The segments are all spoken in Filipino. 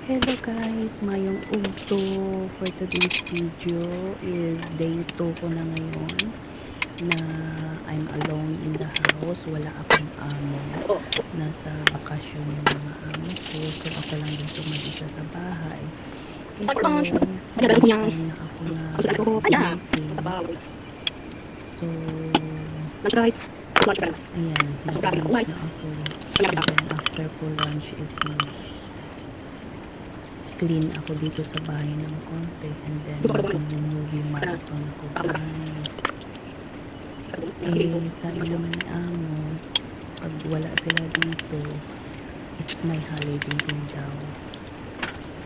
Hello guys, mayong ugto. For today's video is day 2 ko na ngayon na I'm alone in the house. Wala akong amo. Nasa bakasyon yung mga amo ko. So ako lang din mag-isa sa bahay. Ito, time na ako na gumising. So, ayan, nag-lunch na ako. And then after ko lunch is clean ako dito sa bahay ng konti, and then movie marathon ako guys. Sabi naman ni amo, pag wala sila dito, it's my holiday din daw.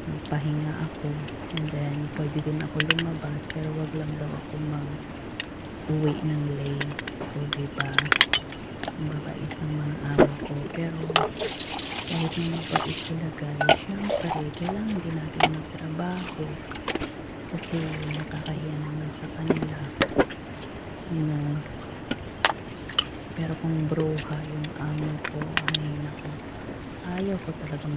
Magpahinga ako, and then pwede din ako lumabas, pero wag lang daw ako mag-uwi ng late. So diba, mabait ng mga amo ko, pero kahit na mabait sila guys, syempre kailangan din natin magtrabaho kasi nakakahiya naman sa kanila, you know. Pero kung bruha yung amo ko, ay nako, ayaw ko talaga